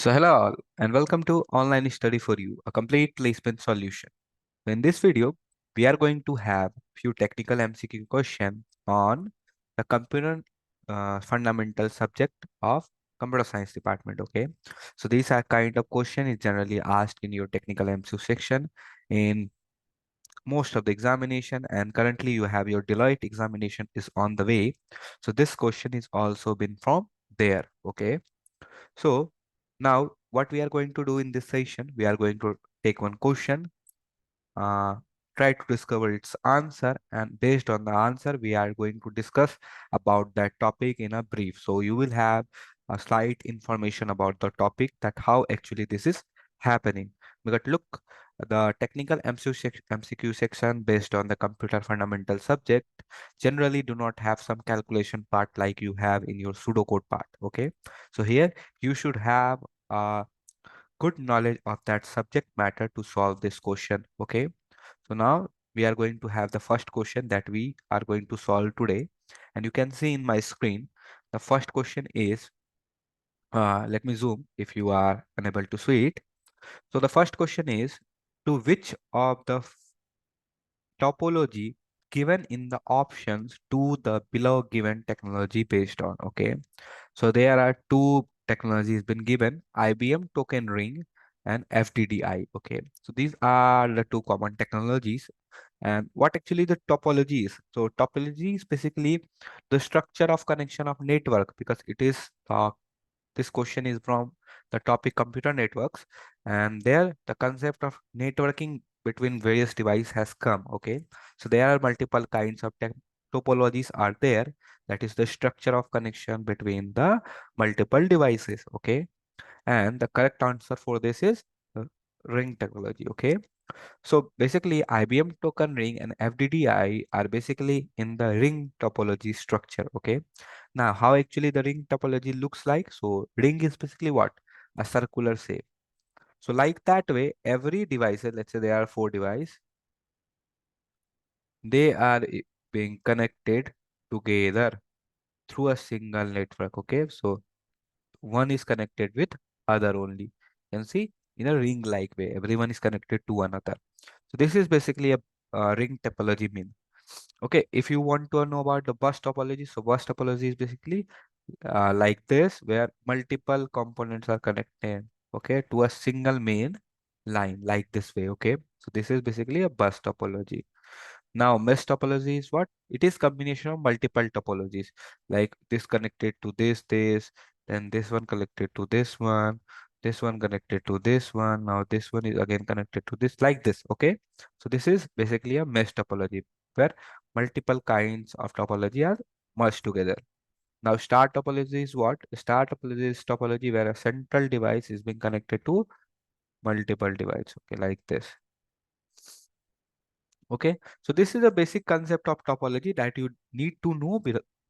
So hello all and welcome to Online Study for You, a complete placement solution. In this video, we are going to have few technical MCQ questions on the computer fundamental subject of computer science department. Okay, so these are kind of question is generally asked in your technical MCQ section in most of the examination, and currently you have your Deloitte examination is on the way. So this question is also been from there. Okay, so now what we are going to do in this session, we are going to take one question, uh, try to discover its answer, and based on the answer, we are going to discuss about that topic in a brief. So you will have a slight information about the topic that how actually this is happening. Because look, the technical MCQ section based on the computer fundamental subject generally do not have some calculation part like you have in your pseudocode part. Okay, so here you should have good knowledge of that subject matter to solve this question. Okay, so now we are going to have the first question that we are going to solve today, and you can see in my screen the first question is let me zoom if you are unable to see it. So the first question is, to which of the topology given in the options to the below given technology based on. Okay, so there are two technologies been given, IBM token ring and FDDI. Okay, so these are the two common technologies. And what actually the topology is? So topology is basically the structure of connection of network, because it is this question is from the topic computer networks, and there the concept of networking between various devices has come. Okay, so there are multiple kinds of topologies are there, that is the structure of connection between the multiple devices. Okay, and the correct answer for this is uh, ring technology. Okay, so basically IBM token ring and FDDI are basically in the ring topology structure. Okay, now how actually the ring topology looks like? So ring is basically what? A circular shape. So like that way, every device, let's say there are four devices, they are being connected together through a single network. Okay, so one is connected with other only. You can see in a ring like way, everyone is connected to another. So this is basically a ring topology mean. Okay, if you want to know about the bus topology, so bus topology is basically like this, where multiple components are connected, okay, to a single main line like this way. Okay, so this is basically a bus topology. Now mesh topology is what? It is combination of multiple topologies, like this connected to this, then this one connected to this one connected to this one, now this one is again connected to this, like this. Okay, so this is basically a mesh topology where multiple kinds of topology are merged together. Now star topology is what? Star topology is topology where a central device is being connected to multiple devices. Okay, like this. Okay, so this is a basic concept of topology that you need to know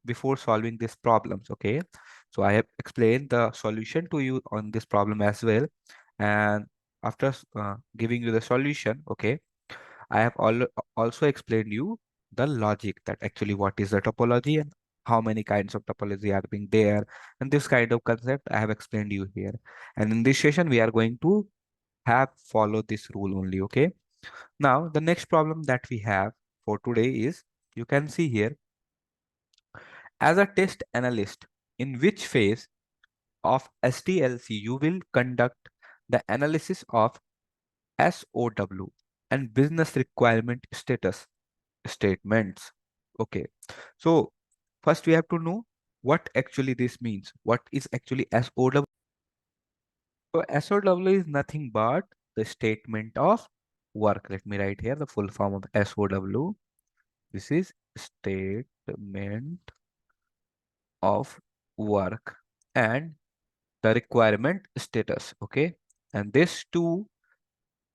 before solving these problems. Okay, so I have explained the solution to you on this problem as well, and after giving you the solution, okay, I have also explained you the logic that actually what is the topology and how many kinds of topology are being there, and this kind of concept I have explained you here. And in this session, we are going to have follow this rule only. Okay, now the next problem that we have for today is, you can see here, as a test analyst, in which phase of SDLC you will conduct the analysis of SOW and business requirement status statements. Okay, so first we have to know what actually this means. What is actually SOW? So SOW is nothing but the statement of work. Let me write here the full form of SOW. This is statement of work and the requirement status. Okay, and this two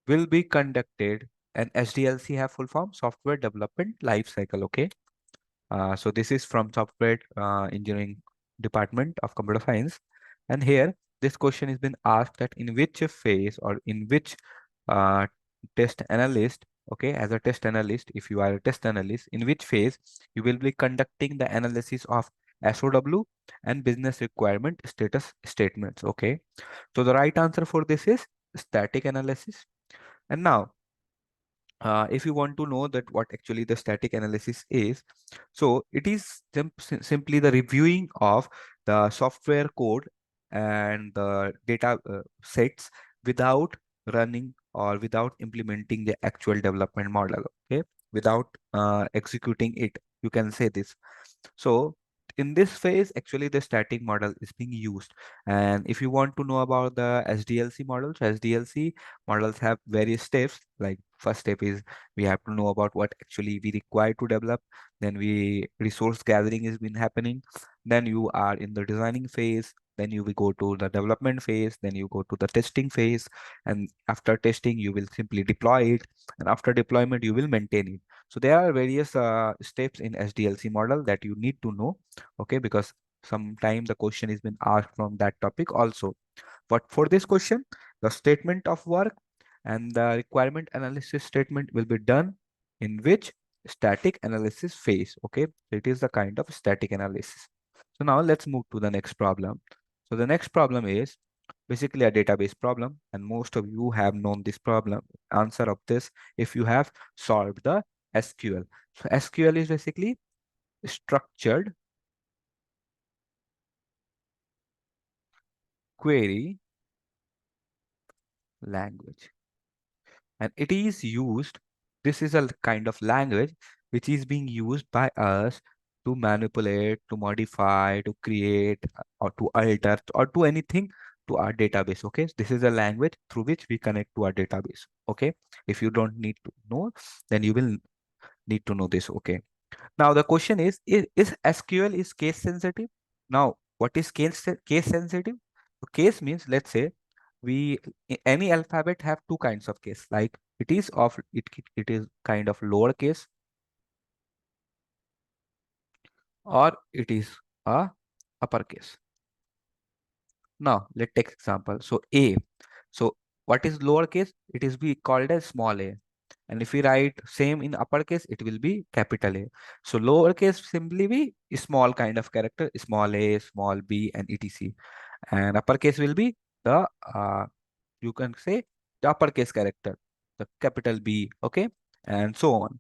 will be conducted, and SDLC have full form software development life cycle. Okay, so this is from software engineering department of computer science, and here this question has been asked that in which phase or in which uh, test analyst, okay, as a test analyst, if you are a test analyst, in which phase you will be conducting the analysis of SOW, and business requirement status statements. Okay, so the right answer for this is static analysis. And now, if you want to know that what actually the static analysis is, so it is simply the reviewing of the software code and the data sets without running or without implementing the actual development model. Okay, without executing it, you can say this. So in this phase, actually the static model is being used. And if you want to know about the SDLC models, SDLC models have various steps. Like first step is we have to know about what actually we require to develop. Then we resource gathering is been happening. Then you are in the designing phase. Then you will go to the development phase. Then you go to the testing phase. And after testing, you will simply deploy it. And after deployment, you will maintain it. So there are various steps in SDLC model that you need to know, okay, because sometimes the question is been asked from that topic also. But for this question, the statement of work and the requirement analysis statement will be done in which static analysis phase, okay? So it is the kind of static analysis. So now let's move to the next problem. So the next problem is basically a database problem, and most of you have known this problem, answer of this, if you have solved the SQL. So SQL is basically structured query language. And it is used, this is a kind of language which is being used by us to manipulate, to modify, to create, or to alter, or to anything to our database. Okay, this is a language through which we connect to our database. Okay, if you don't need to know, then you will need to know this. Okay, now the question is SQL is case sensitive? Now, what is case sensitive? So case means, let's say we any alphabet have two kinds of case. Like it is kind of lowercase, or it is a uppercase. Now let's take example. So A. So what is lowercase? It is be called as small a. And if we write same in uppercase, it will be capital A. So lowercase simply be small kind of character, small a, small b, and etc. And uppercase will be the you can say the uppercase character, the capital B, okay, and so on.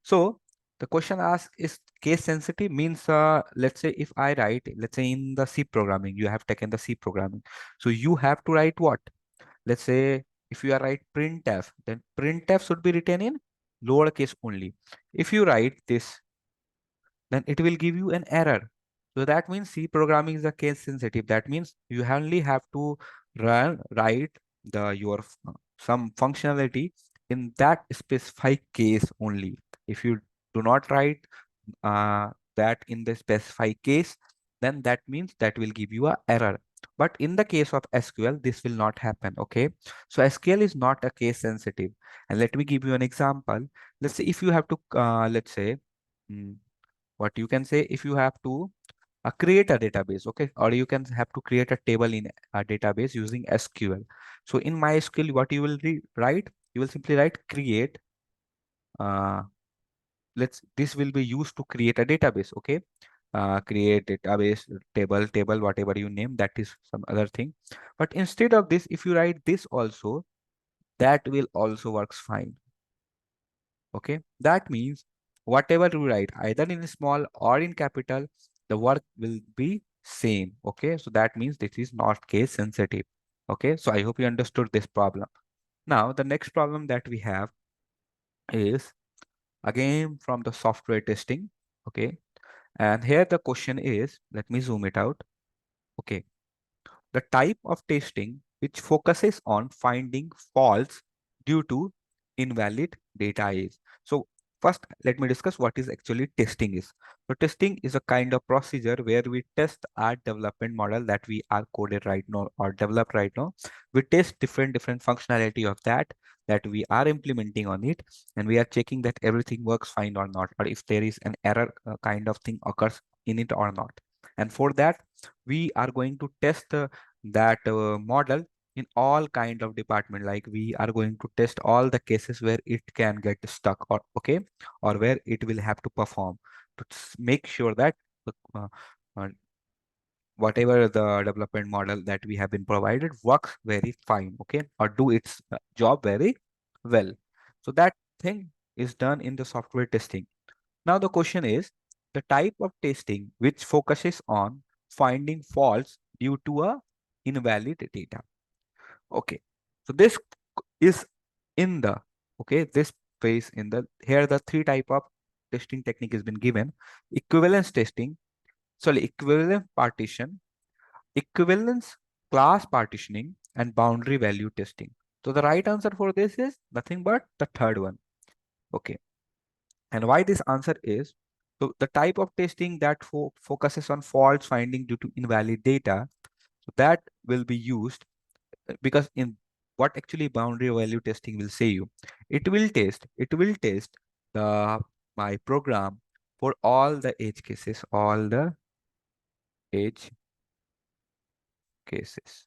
So the question asked is case sensitive means, let's say if I write, let's say in the C programming, you have taken the C programming. So you have to write what? Let's say if you are write printf, then printf should be written in lowercase only. If you write this, then it will give you an error. So that means C programming is a case sensitive. That means you only have to write some functionality in that specified case only. If you do not write that in the specified case, then that means that will give you a error. But in the case of SQL, this will not happen. Okay, so SQL is not a case sensitive. And let me give you an example. Let's say if you have to let's say mm, what you can say, if you have to create a database, okay, or you can have to create a table in a database using SQL. So in MySQL, what you will write, you will simply write create, uh, this will be used to create a database. Okay, create database, table, whatever you name, that is some other thing. But instead of this, if you write this also, that will also works fine. Okay, that means whatever you write, either in small or in capital, the work will be same. Okay, so that means this is not case sensitive. Okay, so I hope you understood this problem. Now the next problem that we have is again from the software testing. Okay, and here the question is, let me zoom it out. Okay, the type of testing which focuses on finding faults due to invalid data is. So first, let me discuss what is actually testing is. So testing is a kind of procedure where we test our development model that we are coded right now or developed right now. We test different functionality of that we are implementing on it, and we are checking that everything works fine or not, or if there is an error kind of thing occurs in it or not. And for that, we are going to test that model in all kind of department. Like we are going to test all the cases where it can get stuck, or okay, or where it will have to perform to make sure that whatever the development model that we have been provided works very fine, okay, or do its job very well. So that thing is done in the software testing. Now the question is the type of testing which focuses on finding faults due to a invalid data. Okay, so this is in the, okay, this phase in the, here the three type of testing technique has been given: equivalence testing, sorry, equivalent partition, equivalence class partitioning, and boundary value testing. So the right answer for this is nothing but the third one. Okay. And why this answer is, so the type of testing that focuses on faults finding due to invalid data, so that will be used because in what actually boundary value testing will say you, it will test the my program for all the edge cases, all the edge cases.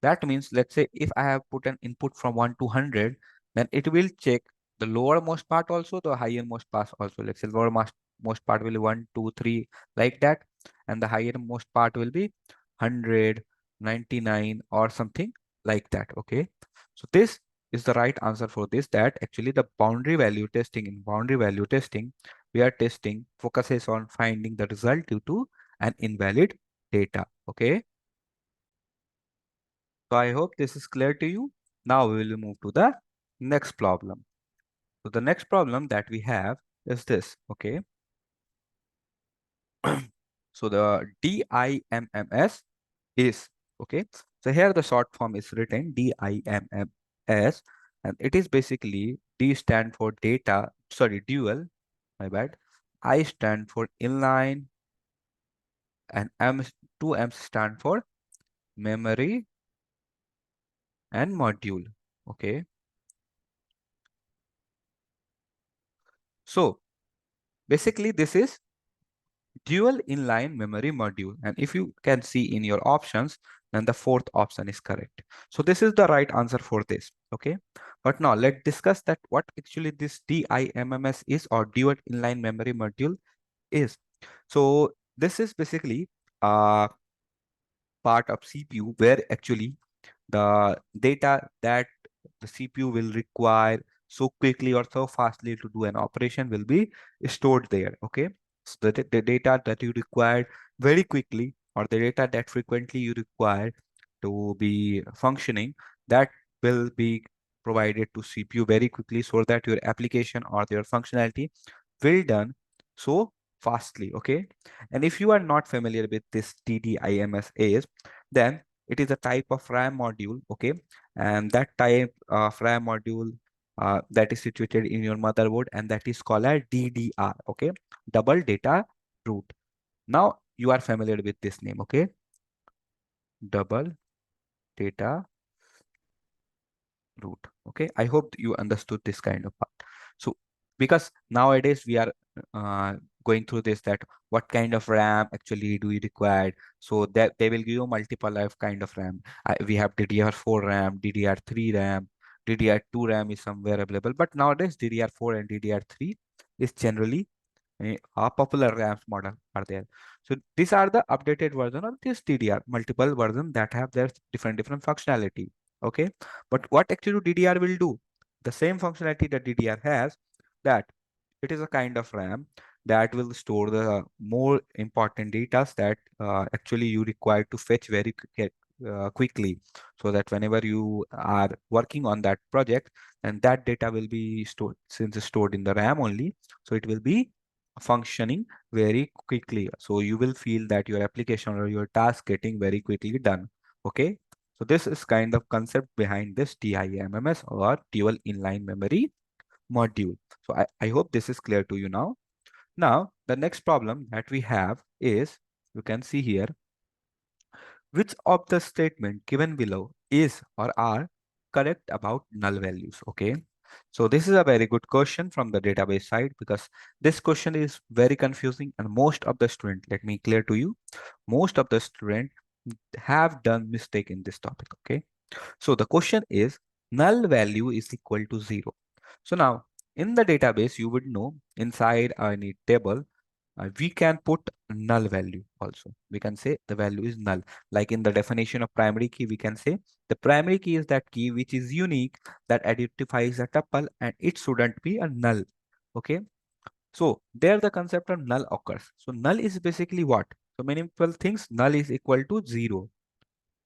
That means, let's say if I have put an input from 1 to 100, then it will check the lowermost part also, the highermost part also. Let's say most part will be 1, 2, 3, like that. And the highermost part will be 100, 99 or something like that. Okay. So this is the right answer for this, that actually the boundary value testing, in boundary value testing, we are testing focuses on finding the result due to an invalid data. Okay. So I hope this is clear to you. Now we will move to the next problem. So the next problem that we have is this, okay? So the DIMMS is, okay? So here the short form is written DIMMS, and it is basically D stand for data, sorry, dual, my bad. I stand for inline, and two M's stand for memory and module, okay? So basically this is dual inline memory module. And if you can see in your options, then the fourth option is correct. So this is the right answer for this. Okay. But now let's discuss that what actually this DIMMS is, or dual inline memory module is. So this is basically a part of CPU where actually the data that the CPU will require so quickly or so fastly to do an operation will be stored there. Okay. So the data that you require very quickly, or the data that frequently you require to be functioning, that will be provided to CPU very quickly so that your application or your functionality will done so fastly. Okay. And if you are not familiar with this DDIMS is, then it is a type of RAM module, okay? And that type of RAM module that is situated in your motherboard, and that is called as DDR, okay? Double data root. Now you are familiar with this name, okay? Double data root, okay? I hope you understood this kind of part. So because nowadays we are uh, going through this, that what kind of RAM actually do you require, so that they will give you multiple of kind of RAM. We have DDR4 RAM, DDR3 RAM, DDR2 RAM is somewhere available, but nowadays DDR4 and DDR3 is generally a popular RAMs model are there. So these are the updated version of this DDR, multiple version that have their different functionality. Okay, but what actually DDR will do? The same functionality that DDR has, that it is a kind of RAM that will store the more important data that actually you require to fetch very quickly, so that whenever you are working on that project, and that data will be stored, since it's stored in the RAM only, so it will be functioning very quickly. So you will feel that your application or your task getting very quickly done. Okay. So this is kind of concept behind this DIMMS, or dual inline memory module. So I hope this is clear to you now. Now, the next problem that we have is, you can see here, which of the statement given below is or are correct about null values? Okay. So this is a very good question from the database side, because this question is very confusing, and most of the student, let me clear to you, most of the student have done mistake in this topic. Okay. So the question is, null value is equal to 0. So now in the database, you would know inside any table, we can put null value also. We can say the value is null. Like in the definition of primary key, we can say the primary key is that key which is unique, that identifies a tuple, and it shouldn't be a null. Okay. So there the concept of null occurs. So null is basically what? So many people thinks null is equal to zero.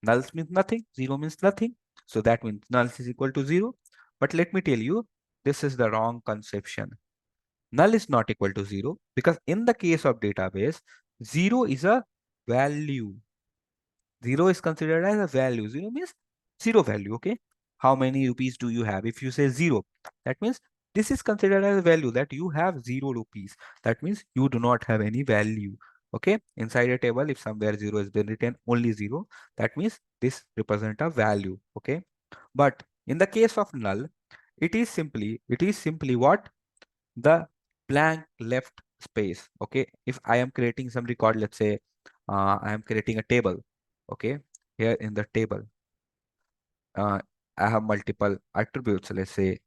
Null means nothing, zero means nothing. So that means null is equal to zero. But let me tell you, this is the wrong conception. Null is not equal to zero because in the case of database, zero is a value. Zero is considered as a value. Zero means zero value. Okay. How many rupees do you have? If you say zero, that means this is considered as a value that you have 0 rupees. That means you do not have any value. Okay. Inside a table, if somewhere zero has been written only zero, that means this represent a value. Okay. But in the case of null, it is simply what? The blank left space. Okay. If I am creating some record, let's say I am creating a table. Okay. Here in the table, uh, I have multiple attributes. Let's say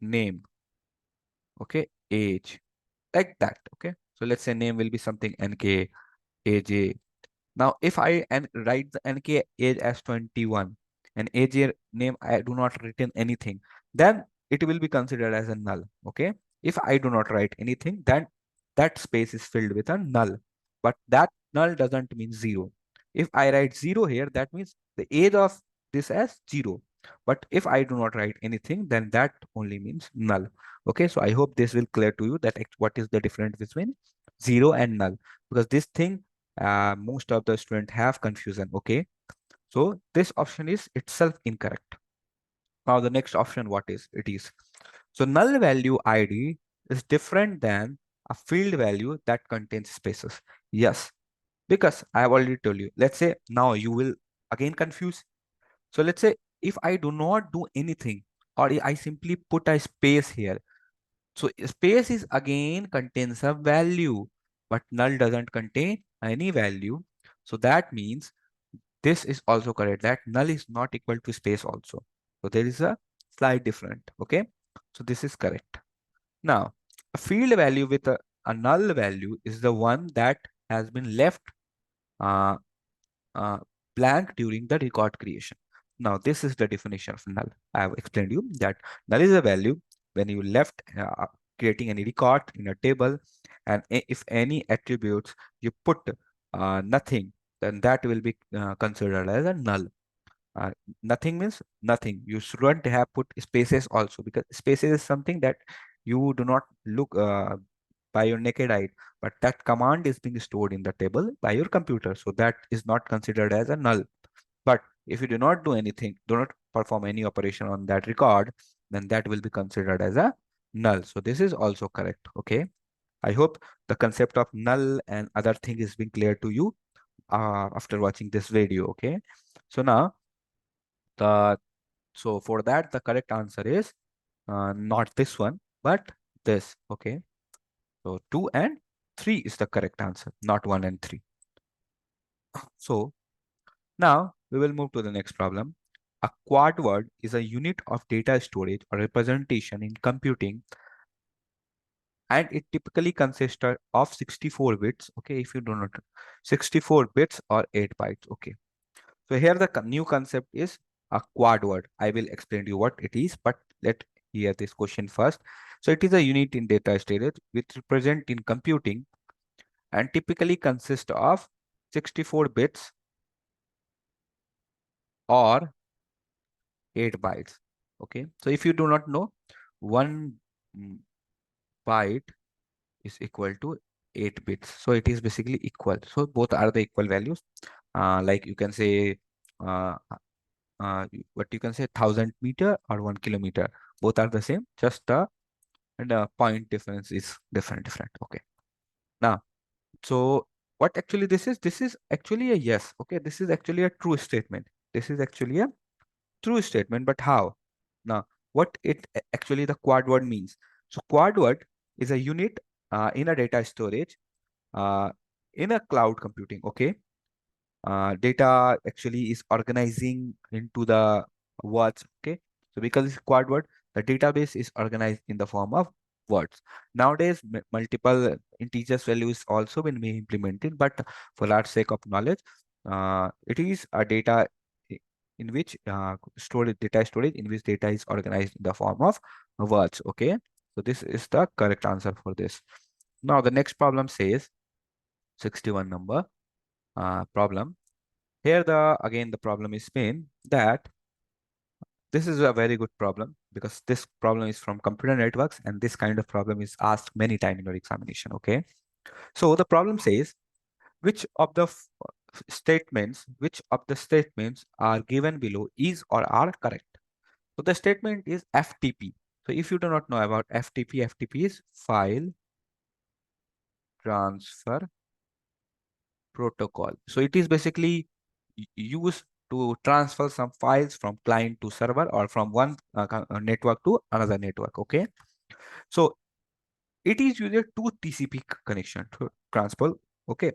name. Okay. Age, like that. Okay. So let's say name will be something NK, AJ. Now, if I write the NK age as 21 and AJ name I do not written anything, then it will be considered as a null. Okay. If I do not write anything, then that space is filled with a null. But that null doesn't mean zero. If I write zero here, that means the age of this as zero. But if I do not write anything, then that only means null. Okay. So I hope this will clear to you that what is the difference between zero and null, because this thing most of the students have confusion. Okay, so this option is itself incorrect. Now the next option, what is it is? So null value ID is different than a field value that contains spaces. Yes, because I have already told you. Let's say now you will again confuse. So let's say if I do not do anything, or I simply put a space here. So space is again contains a value, but null doesn't contain any value. So that means this is also correct, that null is not equal to space also. So there is a slight different. Okay. So this is correct. Now, a field value with a null value is the one that has been left uh, uh, blank during the record creation. Now, this is the definition of null. I have explained you that null is a value when you left creating any record in a table, and if any attributes you put nothing, then that will be considered as a null. Uh, Nothing means nothing. You shouldn't have put spaces also, because spaces is something that you do not look by your naked eye, but that command is being stored in the table by your computer. So that is not considered as a null. But if you do not do anything, do not perform any operation on that record, then that will be considered as a null. So this is also correct. Okay. I hope the concept of null and other thing is being clear to you after watching this video. Okay. So now the so for that the correct answer is not this one, but this. Okay. So 2 and 3 is the correct answer, not 1 and 3. So now we will move to the next problem. A quad word is a unit of data storage or representation in computing, and it typically consists of 64 bits. Okay, if you do not 64 bits or 8 bytes. Okay, so here the new concept is a quad word. I will explain to you what it is, but let hear this question first. So it is a unit in data storage which represent in computing and typically consist of 64 bits or 8 bytes. Okay, so if you do not know, 1 mm, byte is equal to 8 bits. So it is basically equal. So both are the equal values. Like you can say, uh, what you can say, 1,000 meter or 1 kilometer. Both are the same. Just the and the point difference is different. Okay. Now, so what actually this is? This is actually a yes. Okay. This is actually a true statement. This is actually a true statement, but how? Now, what it actually the quad word means. So quad word is a unit in a data storage uh, in a cloud computing. Okay. Data actually is organizing into the words. Okay. So because it's quad word, the database is organized in the form of words. Nowadays, multiple integers values also been being implemented, but for our sake of knowledge, it is a data in which storage data storage in which data is organized in the form of words. Okay, so this is the correct answer for this. Now the next problem says 61 number problem. Here the again the problem is been that this is a very good problem because this problem is from computer networks and this kind of problem is asked many times in your examination. Okay, so the problem says which of the statements are given below is or are correct. So the statement is FTP. So if you do not know about FTP, FTP is file transfer protocol. So it is basically used to transfer some files from client to server or from one network to another network. Okay, so it is using two TCP connection to transfer. Okay,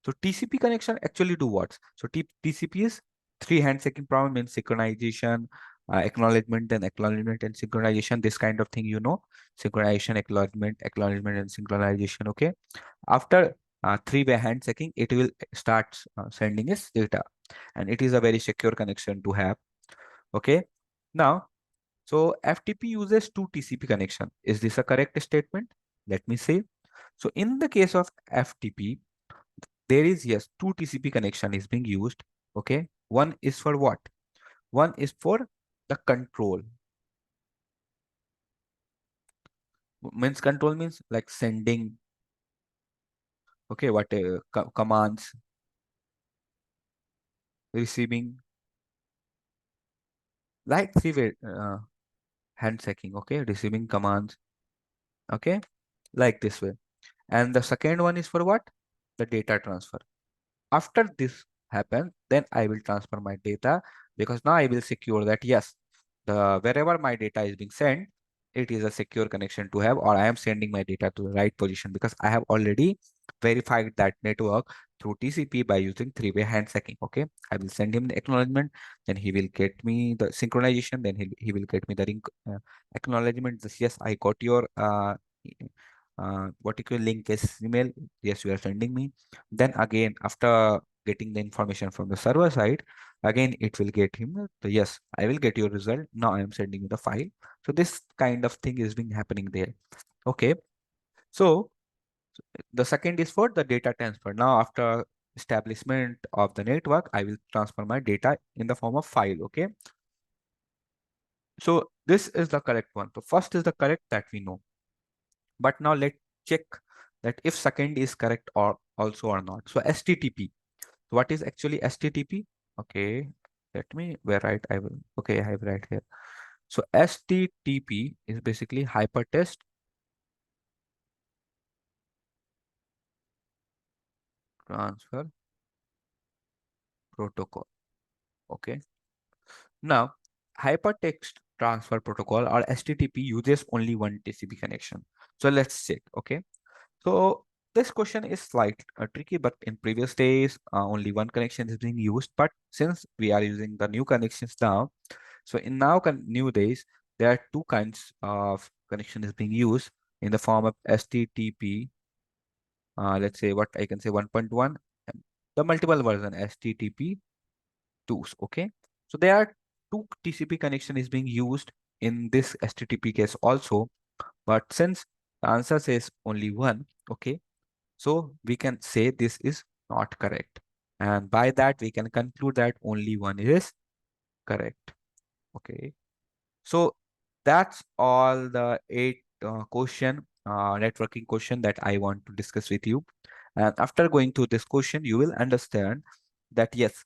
so TCP connection actually do what? So TCP is three handshaking problem means synchronization, acknowledgement and synchronization. This kind of thing, synchronization, acknowledgement and synchronization. Okay, after three-way handshaking, it will start sending its data, and it is a very secure connection to have. Okay, now so FTP uses two TCP connection. Is this a correct statement? Let me say. So in the case of FTP, there is yes, two TCP connection is being used. Okay, one is for what? One is for the control. Means control means like sending. Okay, what commands, receiving, like three-way handshaking. Okay, receiving commands. Okay, like this way. And the second one is for what? The data transfer. After this happens, then I will transfer my data because now I will secure that yes, the wherever my data is being sent, it is a secure connection to have, or I am sending my data to the right position because I have already verified that network through TCP by using three-way handshaking. Okay, I will send him the acknowledgement, then he will get me the synchronization, then he will get me the acknowledgement. This, yes, I got your what you call link is email. Yes, you are sending me. Then again, after getting the information from the server side, again it will get him the yes, I will get your result. Now I am sending you the file. So this kind of thing is being happening there. Okay, so the second is for the data transfer. Now after establishment of the network, I will transfer my data in the form of file. Okay, so this is the correct one. So first is the correct that we know, but now let's check that if second is correct or also or not. So STTP, what is actually STTP? Okay, let me where right I will. Okay, I have right here. So STTP is basically hypertext transfer protocol. Okay, now hypertext transfer protocol or STTP uses only one TCP connection. So let's check. Okay, so this question is slightly tricky, but in previous days only one connection is being used. But since we are using the new connections now, so in now new days, there are two kinds of connection is being used in the form of STTP. Let's say what I can say 1.1, the multiple version STTP 2s. Okay, so there are two TCP connection is being used in this STTP case also, but since the answer says only one, okay, so we can say this is not correct, and by that we can conclude that only one is correct. Okay. So that's all the eight networking question that I want to discuss with you. And after going through this question, you will understand that yes,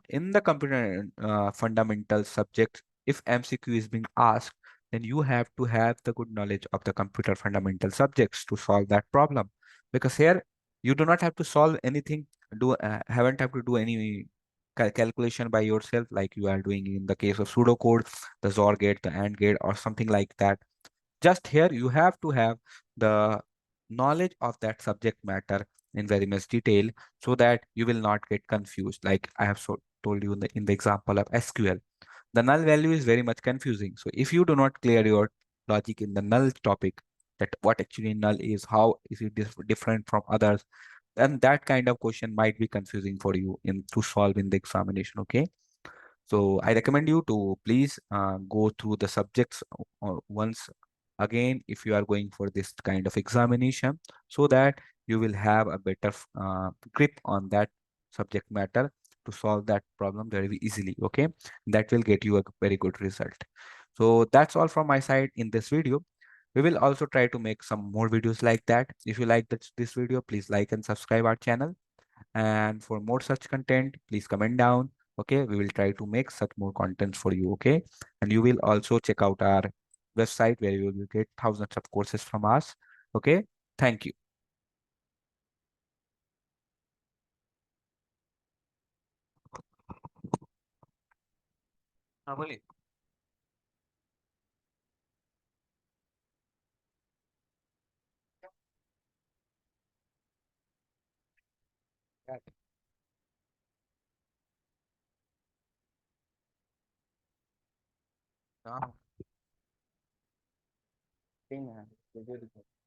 in the computer fundamental subject, if MCQ is being asked, then you have to have the good knowledge of the computer fundamental subjects to solve that problem. Because here you do not have to solve anything, haven't have to do any calculation by yourself like you are doing in the case of pseudocode, the XOR gate, the AND gate, or something like that. Just here, you have to have the knowledge of that subject matter in very much detail so that you will not get confused. Like I have told you in the example of SQL, the null value is very much confusing. So if you do not clear your logic in the null topic, that what actually null is, how is it different from others, and that kind of question might be confusing for you in to solve in the examination. Okay, so I recommend you to please go through the subjects once again if you are going for this kind of examination, so that you will have a better grip on that subject matter to solve that problem very easily. Okay, that will get you a very good result. So that's all from my side in this video. We will also try to make some more videos like that. If you like this video, please like and subscribe our channel. And for more such content, please comment down. Okay, we will try to make such more contents for you. Okay, and you will also check out our website where you will get thousands of courses from us. Okay, thank you. हाँ बोलिए। हाँ, ठीक है, video दिखाओ।